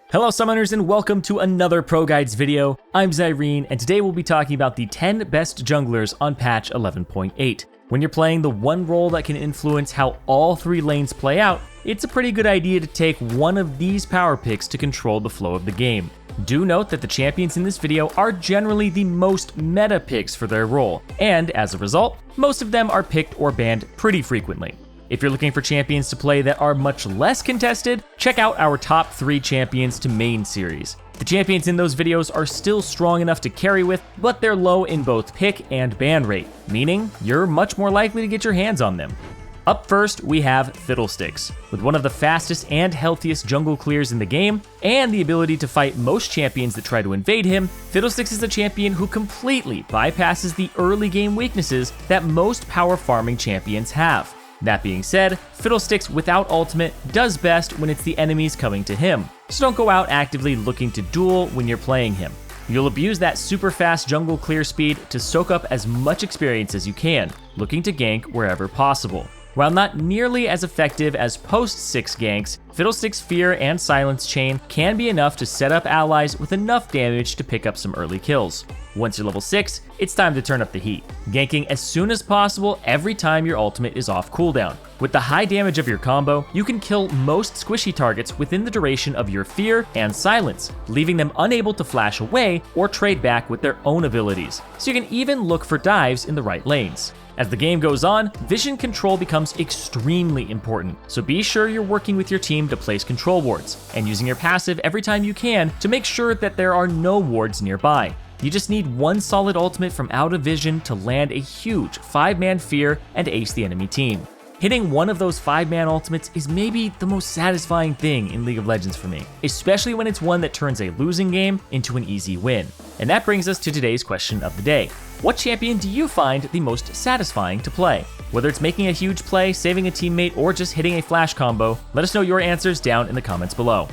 Hello summoners and welcome to another ProGuides video. I'm Zyrene and today we'll be talking about the 10 best junglers on patch 11.8. When you're playing the one role that can influence how all three lanes play out, it's a pretty good idea to take one of these power picks to control the flow of the game. Do note that the champions in this video are generally the most meta picks for their role, and as a result, most of them are picked or banned pretty frequently. If you're looking for champions to play that are much less contested, check out our top 3 champions to main series. The champions in those videos are still strong enough to carry with, but they're low in both pick and ban rate, meaning you're much more likely to get your hands on them. Up first, we have Fiddlesticks. With one of the fastest and healthiest jungle clears in the game, and the ability to fight most champions that try to invade him, Fiddlesticks is a champion who completely bypasses the early game weaknesses that most power farming champions have. That being said, Fiddlesticks without ultimate does best when it's the enemies coming to him, so don't go out actively looking to duel when you're playing him. You'll abuse that super fast jungle clear speed to soak up as much experience as you can, looking to gank wherever possible. While not nearly as effective as post-6 ganks, Fiddlestick's Fear and Silence chain can be enough to set up allies with enough damage to pick up some early kills. Once you're level 6, it's time to turn up the heat, ganking as soon as possible every time your ultimate is off cooldown. With the high damage of your combo, you can kill most squishy targets within the duration of your Fear and Silence, leaving them unable to flash away or trade back with their own abilities, so you can even look for dives in the right lanes. As the game goes on, vision control becomes extremely important, so be sure you're working with your team to place control wards, and using your passive every time you can to make sure that there are no wards nearby. You just need one solid ultimate from out of vision to land a huge 5-man Fear and ace the enemy team. Hitting one of those 5-man ultimates is maybe the most satisfying thing in League of Legends for me, especially when it's one that turns a losing game into an easy win. And that brings us to today's question of the day. What champion do you find the most satisfying to play? Whether it's making a huge play, saving a teammate, or just hitting a flash combo, let us know your answers down in the comments below.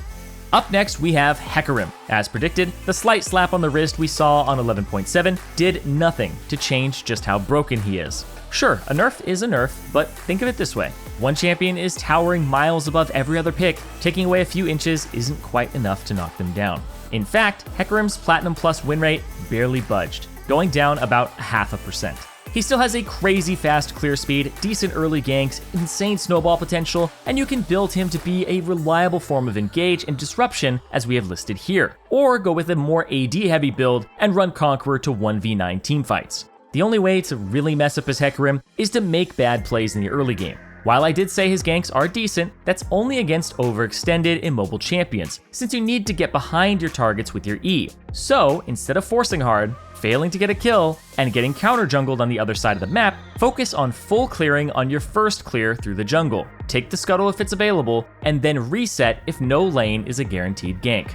Up next, we have Hecarim. As predicted, the slight slap on the wrist we saw on 11.7 did nothing to change just how broken he is. Sure, a nerf is a nerf, but think of it this way. One champion is towering miles above every other pick. Taking away a few inches isn't quite enough to knock them down. In fact, Hecarim's Platinum Plus win rate barely budged, going down about 0.5%. He still has a crazy fast clear speed, decent early ganks, insane snowball potential, and you can build him to be a reliable form of engage and disruption as we have listed here, or go with a more AD heavy build and run Conqueror to 1v9 teamfights. The only way to really mess up his Hecarim is to make bad plays in the early game. While I did say his ganks are decent, that's only against overextended immobile champions, since you need to get behind your targets with your E. So instead of forcing hard, failing to get a kill, and getting counter jungled on the other side of the map, focus on full clearing on your first clear through the jungle. Take the scuttle if it's available, and then reset if no lane is a guaranteed gank.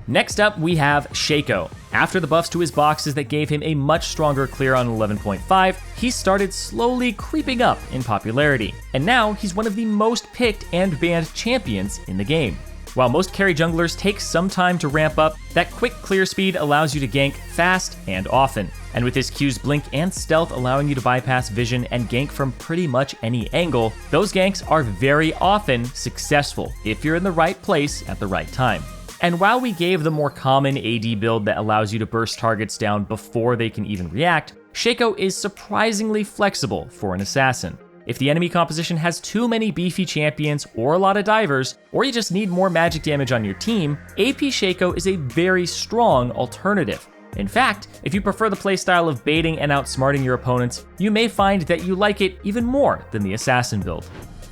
Next up, we have Shaco. After the buffs to his boxes that gave him a much stronger clear on 11.5, he started slowly creeping up in popularity, and now he's one of the most picked and banned champions in the game. While most carry junglers take some time to ramp up, that quick clear speed allows you to gank fast and often. And with his Q's blink and stealth allowing you to bypass vision and gank from pretty much any angle, those ganks are very often successful if you're in the right place at the right time. And while we gave the more common AD build that allows you to burst targets down before they can even react, Shaco is surprisingly flexible for an assassin. If the enemy composition has too many beefy champions or a lot of divers, or you just need more magic damage on your team, AP Shaco is a very strong alternative. In fact, if you prefer the playstyle of baiting and outsmarting your opponents, you may find that you like it even more than the assassin build.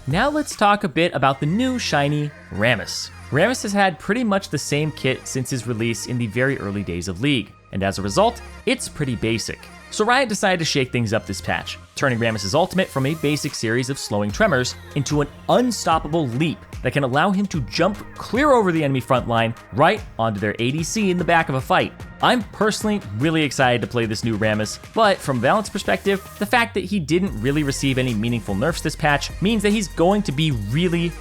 Now let's talk a bit about the new shiny Rammus. Rammus has had pretty much the same kit since his release in the very early days of League, and as a result, it's pretty basic. So Riot decided to shake things up this patch, turning Rammus' ultimate from a basic series of slowing tremors into an unstoppable leap that can allow him to jump clear over the enemy front line right onto their ADC in the back of a fight. I'm personally really excited to play this new Rammus, but from balance perspective, the fact that he didn't really receive any meaningful nerfs this patch means that he's going to be really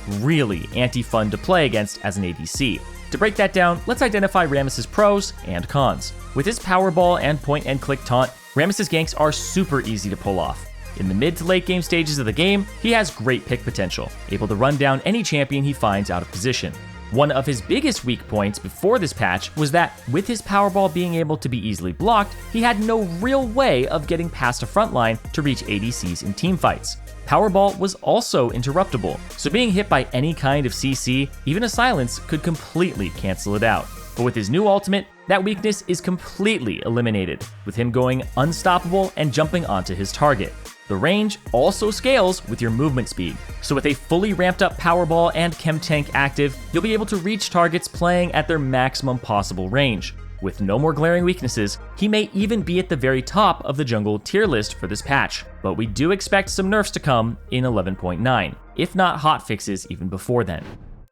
anti-fun to play against as an ADC. To break that down, let's identify Rammus' pros and cons. With his Powerball and point-and-click taunt, Rammus' ganks are super easy to pull off. In the mid to late game stages of the game, he has great pick potential, able to run down any champion he finds out of position. One of his biggest weak points before this patch was that, with his Powerball being able to be easily blocked, he had no real way of getting past a front line to reach ADCs in teamfights. Powerball was also interruptible, so being hit by any kind of CC, even a silence, could completely cancel it out. But with his new ultimate, that weakness is completely eliminated, with him going unstoppable and jumping onto his target. The range also scales with your movement speed, so with a fully ramped up Powerball and Chem Tank active, you'll be able to reach targets playing at their maximum possible range. With no more glaring weaknesses, he may even be at the very top of the jungle tier list for this patch, but we do expect some nerfs to come in 11.9, if not hotfixes even before then.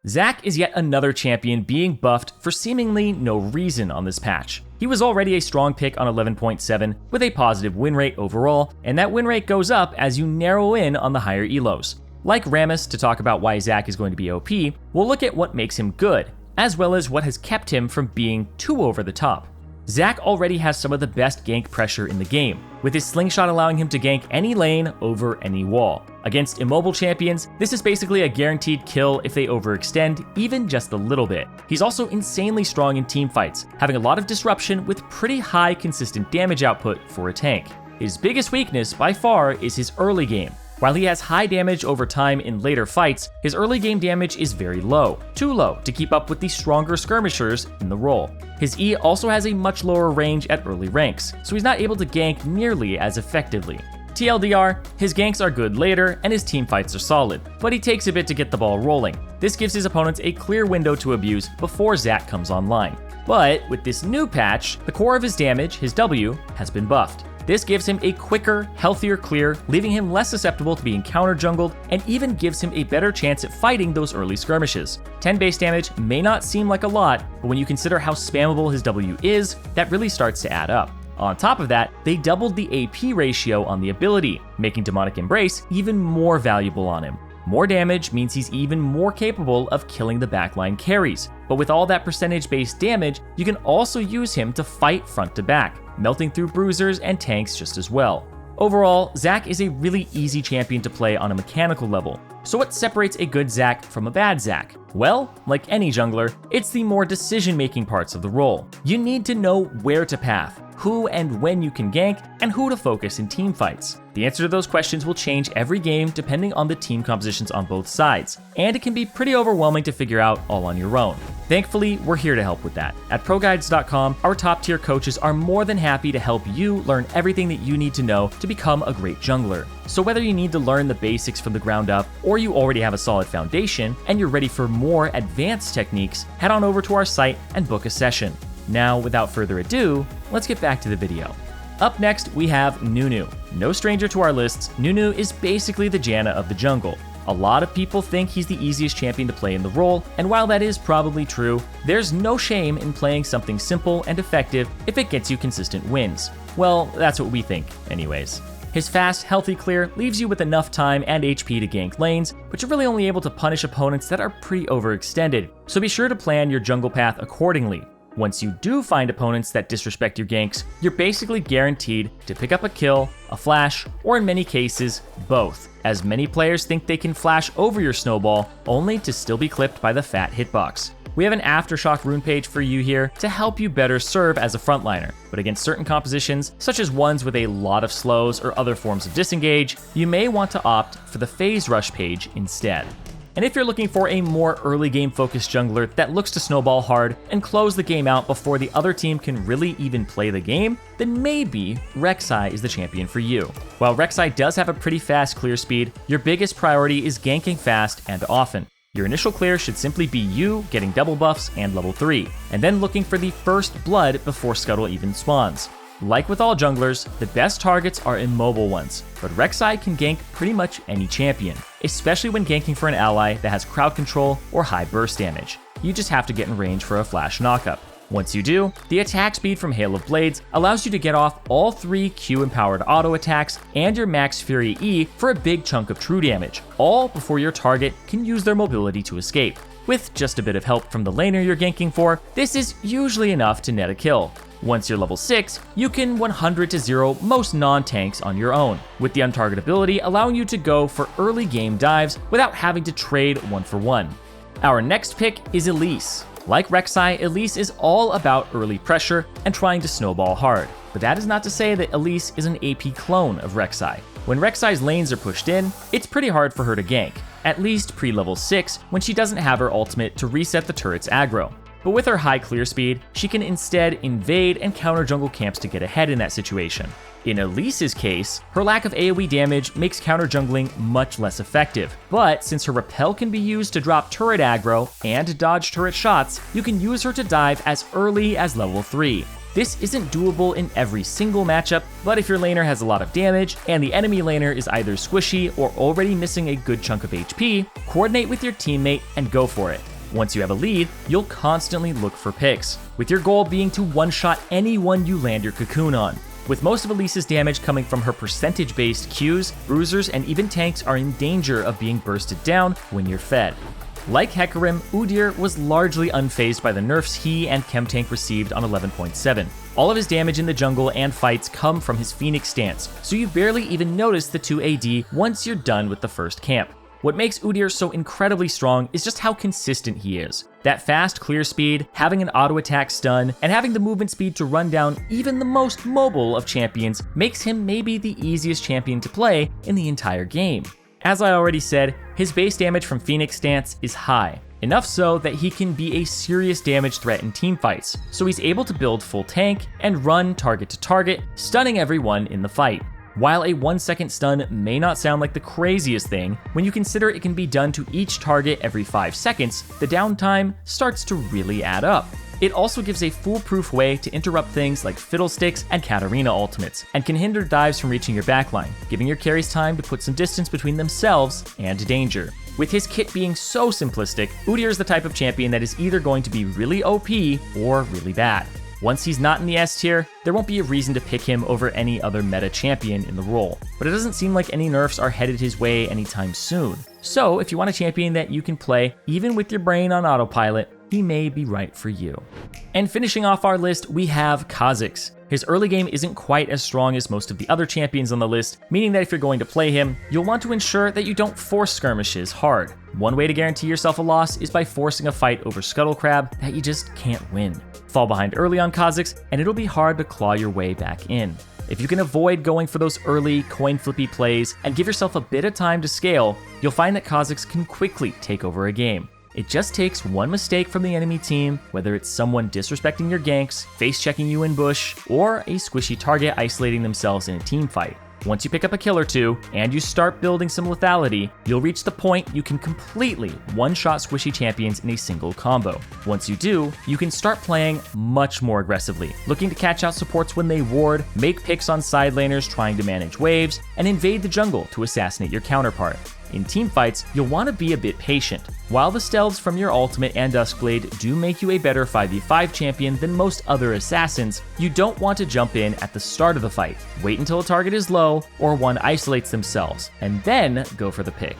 Zack is yet another champion being buffed for seemingly no reason on this patch. He was already a strong pick on 11.7 with a positive win rate overall, and that win rate goes up as you narrow in on the higher elos. Like Rammus, to talk about why Zack is going to be OP, we'll look at what makes him good, as well as what has kept him from being too over the top. Zack already has some of the best gank pressure in the game, with his slingshot allowing him to gank any lane over any wall. Against immobile champions, this is basically a guaranteed kill if they overextend even just a little bit. He's also insanely strong in teamfights, having a lot of disruption with pretty high consistent damage output for a tank. His biggest weakness by far is his early game. While he has high damage over time in later fights, his early game damage is very low, too low to keep up with the stronger skirmishers in the role. His E also has a much lower range at early ranks, so he's not able to gank nearly as effectively. TLDR, his ganks are good later and his teamfights are solid, but he takes a bit to get the ball rolling. This gives his opponents a clear window to abuse before Zack comes online. But with this new patch, the core of his damage, his W, has been buffed. This gives him a quicker, healthier clear, leaving him less susceptible to being counter-jungled, and even gives him a better chance at fighting those early skirmishes. 10 base damage may not seem like a lot, but when you consider how spammable his W is, that really starts to add up. On top of that, they doubled the AP ratio on the ability, making Demonic Embrace even more valuable on him. More damage means he's even more capable of killing the backline carries, but with all that percentage-based damage, you can also use him to fight front to back, melting through bruisers and tanks just as well. Overall, Zack is a really easy champion to play on a mechanical level. So what separates a good Zack from a bad Zack? Well, like any jungler, it's the more decision-making parts of the role. You need to know where to path, who and when you can gank, and who to focus in teamfights. The answer to those questions will change every game depending on the team compositions on both sides, and it can be pretty overwhelming to figure out all on your own. Thankfully, we're here to help with that. At ProGuides.com, our top-tier coaches are more than happy to help you learn everything that you need to know to become a great jungler. So whether you need to learn the basics from the ground up, or you already have a solid foundation, and you're ready for more advanced techniques, head on over to our site and book a session. Now, without further ado, let's get back to the video. Up next, we have Nunu. No stranger to our lists, Nunu is basically the Janna of the jungle. A lot of people think he's the easiest champion to play in the role, and while that is probably true, there's no shame in playing something simple and effective if it gets you consistent wins. Well, that's what we think, anyways. His fast, healthy clear leaves you with enough time and HP to gank lanes, but you're really only able to punish opponents that are pretty overextended, so be sure to plan your jungle path accordingly. Once you do find opponents that disrespect your ganks, you're basically guaranteed to pick up a kill, a flash, or in many cases, both, as many players think they can flash over your snowball, only to still be clipped by the fat hitbox. We have an Aftershock rune page for you here to help you better serve as a frontliner, but against certain compositions, such as ones with a lot of slows or other forms of disengage, you may want to opt for the Phase Rush page instead. And if you're looking for a more early game focused jungler that looks to snowball hard and close the game out before the other team can really even play the game, then maybe RekSai is the champion for you. While RekSai does have a pretty fast clear speed, your biggest priority is ganking fast and often. Your initial clear should simply be you getting double buffs and level 3, and then looking for the first blood before Scuttle even spawns. Like with all junglers, the best targets are immobile ones, but RekSai can gank pretty much any champion, especially when ganking for an ally that has crowd control or high burst damage. You just have to get in range for a flash knockup. Once you do, the attack speed from Hail of Blades allows you to get off all 3 Q-empowered auto attacks and your Max Fury E for a big chunk of true damage, all before your target can use their mobility to escape. With just a bit of help from the laner you're ganking for, this is usually enough to net a kill. Once you're level 6, you can 100-0 most non-tanks on your own, with the untarget ability allowing you to go for early game dives without having to trade 1-for-1. Our next pick is Elise. Like RekSai, Elise is all about early pressure and trying to snowball hard. But that is not to say that Elise is an AP clone of RekSai. When RekSai's lanes are pushed in, it's pretty hard for her to gank, at least pre-level 6 when she doesn't have her ultimate to reset the turret's aggro. But with her high clear speed, she can instead invade and counter jungle camps to get ahead in that situation. In Elise's case, her lack of AoE damage makes counter jungling much less effective, but since her repel can be used to drop turret aggro and dodge turret shots, you can use her to dive as early as level 3. This isn't doable in every single matchup, but if your laner has a lot of damage and the enemy laner is either squishy or already missing a good chunk of HP, coordinate with your teammate and go for it. Once you have a lead, you'll constantly look for picks, with your goal being to one-shot anyone you land your cocoon on. With most of Elise's damage coming from her percentage-based Qs, bruisers, and even tanks are in danger of being bursted down when you're fed. Like Hecarim, Udyr was largely unfazed by the nerfs he and Chemtank received on 11.7. All of his damage in the jungle and fights come from his Phoenix stance, so you barely even notice the 2 AD once you're done with the first camp. What makes Udyr so incredibly strong is just how consistent he is. That fast clear speed, having an auto attack stun, and having the movement speed to run down even the most mobile of champions makes him maybe the easiest champion to play in the entire game. As I already said, his base damage from Phoenix stance is high, enough so that he can be a serious damage threat in teamfights, so he's able to build full tank and run target to target, stunning everyone in the fight. While a 1-second stun may not sound like the craziest thing, when you consider it can be done to each target every 5 seconds, the downtime starts to really add up. It also gives a foolproof way to interrupt things like Fiddlesticks and Katarina ultimates, and can hinder dives from reaching your backline, giving your carries time to put some distance between themselves and danger. With his kit being so simplistic, Udyr is the type of champion that is either going to be really OP or really bad. Once he's not in the S tier, there won't be a reason to pick him over any other meta champion in the role, but it doesn't seem like any nerfs are headed his way anytime soon. So if you want a champion that you can play even with your brain on autopilot, he may be right for you. And finishing off our list, we have Khazix. His early game isn't quite as strong as most of the other champions on the list, meaning that if you're going to play him, you'll want to ensure that you don't force skirmishes hard. One way to guarantee yourself a loss is by forcing a fight over Scuttle Crab that you just can't win. Fall behind early on Khazix, and it'll be hard to claw your way back in. If you can avoid going for those early coin flippy plays and give yourself a bit of time to scale, you'll find that Khazix can quickly take over a game. It just takes one mistake from the enemy team, whether it's someone disrespecting your ganks, face-checking you in bush, or a squishy target isolating themselves in a team fight. Once you pick up a kill or two, and you start building some lethality, you'll reach the point you can completely one-shot squishy champions in a single combo. Once you do, you can start playing much more aggressively, looking to catch out supports when they ward, make picks on side laners trying to manage waves, and invade the jungle to assassinate your counterpart. In teamfights, you'll want to be a bit patient. While the stealths from your ultimate and Duskblade do make you a better 5v5 champion than most other assassins, you don't want to jump in at the start of the fight. Wait until a target is low or one isolates themselves, and then go for the pick.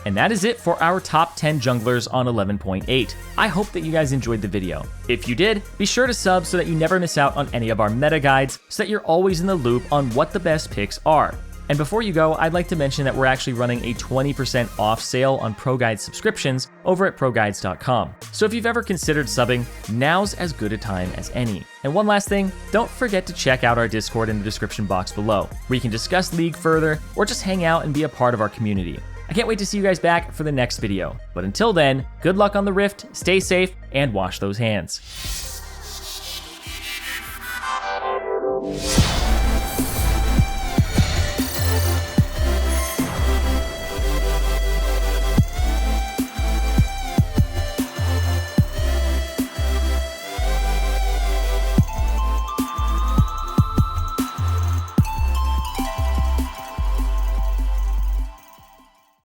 And that is it for our top 10 junglers on 11.8. I hope that you guys enjoyed the video. If you did, be sure to sub so that you never miss out on any of our meta guides, so that you're always in the loop on what the best picks are. And before you go, I'd like to mention that we're actually running a 20% off sale on ProGuides subscriptions over at ProGuides.com. So if you've ever considered subbing, now's as good a time as any. And one last thing, don't forget to check out our Discord in the description box below, where you can discuss League further or just hang out and be a part of our community. I can't wait to see you guys back for the next video. But until then, good luck on the Rift, stay safe, and wash those hands.